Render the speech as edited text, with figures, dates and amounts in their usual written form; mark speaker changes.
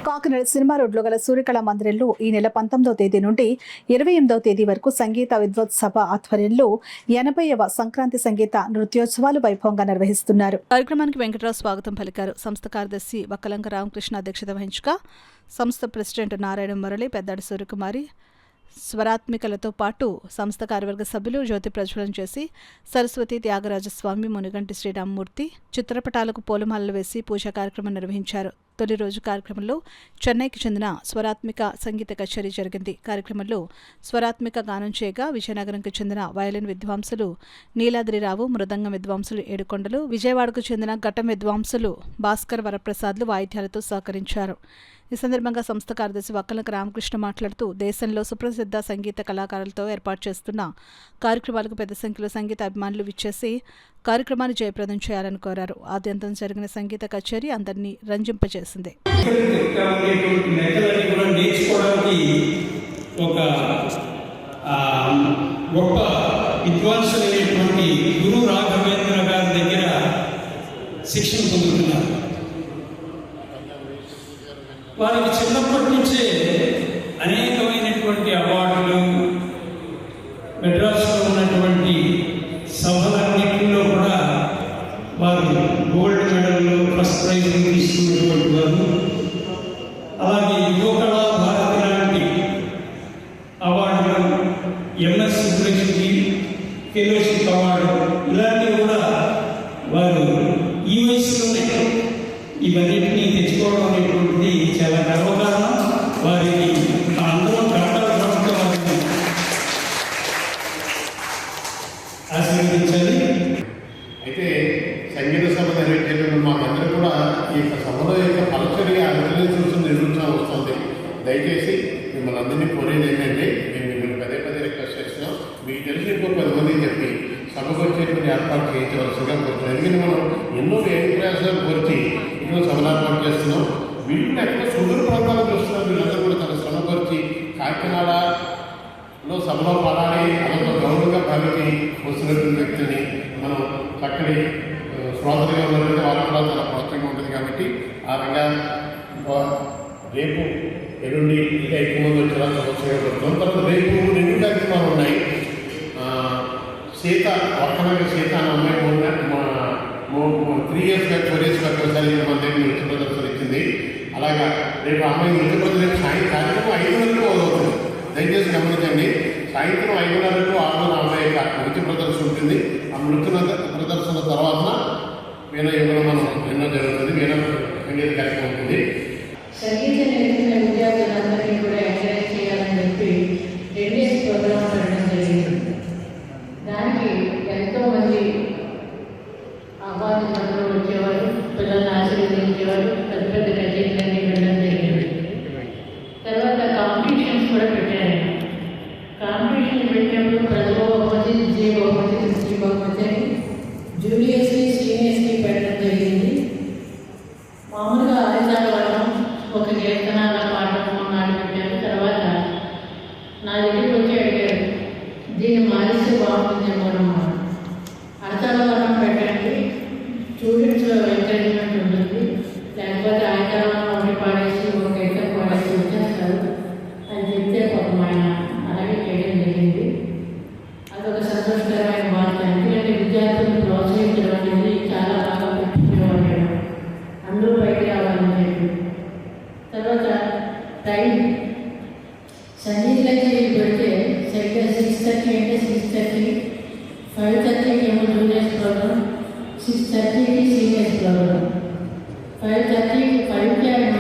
Speaker 1: Kakinada cinema రోడ్లో గల సూర్యకళ మందిరంలో ఈ నెల 19వ తేదీ నుండి 28వ తేదీ వరకు సంగీత విద్వత్సభ ఆధ్వర్యంలో 80వ సంక్రాంతి సంగీత నృత్యోత్సవాలు వైభవంగా నిర్వహిస్తున్నారు. కార్యక్రమానికి వెంకటరావు స్వాగతం పలికారు. సంస్థ కార్యదర్శి వక్కలంక రామకృష్ణ అధ్యక్షత వహించగా సంస్థ ప్రెసిడెంట్ నారాయణ మురళి, పెద్దాడి సూర్యకుమారి స్వరాత్మికలతో పాటు సంస్థ కార్యవర్గ సభ్యులు జ్యోతి ప్రజ్వలన చేసి సరస్వతి, త్యాగరాజస్వామి, మునిగంటి శ్రీరామమూర్తి చిత్రపటాలకు పూలమాలలు వేసి పూజా కార్యక్రమం నిర్వహించారు. తొలి రోజు కార్యక్రమంలో చెన్నైకి చెందిన స్వరాత్మిక సంగీత కచేరీ జరిగింది. కార్యక్రమంలో స్వరాత్మిక గానం చేయగా విజయనగరంకు చెందిన వయలిన్ విద్వాంసులు నీలాద్రిరావు, మృదంగం విద్వాంసులు ఏడుకొండలు, విజయవాడకు చెందిన ఘటం విద్వాంసులు భాస్కర్ వరప్రసాద్లు వాయిద్యాలతో సహకరించారు. ఈ సందర్భంగా సంస్థ కార్యదర్శి వక్కలంక రామకృష్ణ మాట్లాడుతూ దేశంలో సుప్రసిద్ధ సంగీత కళాకారులతో ఏర్పాటు చేస్తున్న కార్యక్రమాలకు పెద్ద సంఖ్యలో సంగీత అభిమానులు విచ్చేసి కార్యక్రమాన్ని జయప్రదం చేయాలని కోరారు. ఆద్యంతం జరిగిన సంగీత కచేరీ అందరినీ రంజింపజేసింది.
Speaker 2: శిక్షణ పొందుతున్నారు. వారికి చిన్నప్పటి నుంచే అనేకమైనటువంటి అవార్డులు, మెడ్రాస్లో ఉన్నటువంటి సభలన్నింటిలో కూడా వారు గోల్డ్ మెడల్, ఫస్ట్ ప్రైజ్ తీసుకున్నటువంటి వారు. అలాగే యువకళా భారతి లాంటి అవార్డులు, ఎంఎస్ సుబ్బలక్ష్మి ఫెలోషిప్ అవార్డు ఇలాంటివి కూడా వారు ఈ వయసులోనే ఇవన్నిటినీ తెచ్చుకోవడం అనేటువంటిది చాలా గర్వకారణం. వారికి అందరూ కర్తవ్య ప్రభుత్వం వారిని ఆశీర్వదించాలి.
Speaker 3: అయితే సంగీత సభ నిర్వహించేటప్పుడు మాకందరూ కూడా ఈ యొక్క సభలో యొక్క పలచడిగా అభినందించాల్సిన నిర్వహించడం వస్తుంది. దయచేసి మిమ్మల్ని అందరినీ కోరేది ఏంటంటే, మేము మిమ్మల్ని పదే పదే రిక్వెస్ట్ చేస్తున్నాం, మీకు తెలిసి ఇంకో 10 మందికి చెప్పి సభకు వచ్చేటువంటి ఏర్పాటు చేయించవలసిందిగా కోరుతున్నాం. ఎందుకంటే మనం ఎన్నో ప్రయాసాలు కోరిచి ఎన్నో సభలు ఏర్పాటు చేస్తున్నాం. వీటిని ఎక్కడ సుదూర ప్రాంతాలకు చూస్తున్నాం. వీళ్ళందరూ కూడా తన శ్రమ కోరిచి కాకినాడలో సభలో పాడాలి అదొక గౌరవంగా భావించి వస్తున్నటువంటి వ్యక్తిని మనం చక్కని శ్రోతలుగా ఉన్నటువంటి వాళ్ళు కూడా చాలా ప్రోత్సాహంగా ఉంటుంది. కాబట్టి ఆ రంగా రేపు ఎల్లుండి ఇంకా ఎక్కువ మంది వచ్చేలా సమస్యపడుతున్నాం. తర్వాత రేపు 2 కార్యక్రమాలు ఉన్నాయి. సీత వర్తనగర సీత అనే అమ్మాయి 3 years బ్యాక్ 4 years బ్యాక్ ఒకసారి మన దగ్గర నృత్య ప్రదర్శన ఇచ్చింది. అలాగా రేపు అమ్మాయి నృత్య ప్రదర్శన కార్యక్రమం 5:30 అవుతుంది. దయచేసి గమనించండి. సాయంత్రం 5:30 6 అమ్మాయి నృత్య ప్రదర్శన ఉంటుంది. ఆ నృత్య ప్రదర్శన తర్వాత వీణ యుగంలో మనం ఎన్నో జరుగుతుంది. వీణ సంగీత కార్యక్రమం ఉంటుంది.
Speaker 4: సంగీత నేర్చుకునే విద్యార్థులందరినీ కూడా ఎంకరేజ్ చేయాలని చెప్పి 2 days ప్రోగ్రాం పెట్టడం జరిగింది. దానికి ఎంతోమంది అవార్డులు వచ్చేవారు, పిల్లల్ని ఆశీర్వదించేవారు, పెద్ద పెద్ద కచేరీలన్నీ వెళ్ళడం జరిగింది. తర్వాత కాంపిటీషన్స్ కూడా పెట్టారు. కాంపిటీషన్ పెట్టినప్పుడు ప్రథమ బహుమతి, ద్వితీయ బహుమతి, తృతీయ బహుమతి అని జూనియర్స్కి, సీనియర్స్కి పెట్టడం జరిగింది. మామూలుగా ఆదితాళం ఒక కీర్తన పాఠము నాడు పెట్టారు. తర్వాత నా దగ్గరికి వచ్చి అడిగారు, దీన్ని మారిస్తే బాగుంటుందేమో అన్నమాట. అర్థాలవరం పెట్టండి, స్టూడెంట్స్ ఎంకరేజ్మెంట్ ఉంటుంది, లేకపోతే ఆయతలం ఒకటి పాడేసి ఒక కీర్తన పాడేసి వచ్చేస్తారు అని చెప్తే పాపం ఆయన అలాగే చేయడం జరిగింది. అదొక సంతోషకరమైన వార్త. ఎందుకంటే విద్యార్థులను ప్రోత్సహించడం అనేది చాలా బాగా పెట్టుకునేవాళ్ళు, అందరూ పైకి రావాలని చెప్పి. తర్వాత టైం సంగీత కచేరీ పెడితే సరిగ్గా 6:30 అంటే 6:30, 5:30 ఏమో జూనియర్స్ ప్రోగ్రామ్, 6:30కి సీనియర్స్ ప్రోగ్రామ్. 5:30కి ఆయన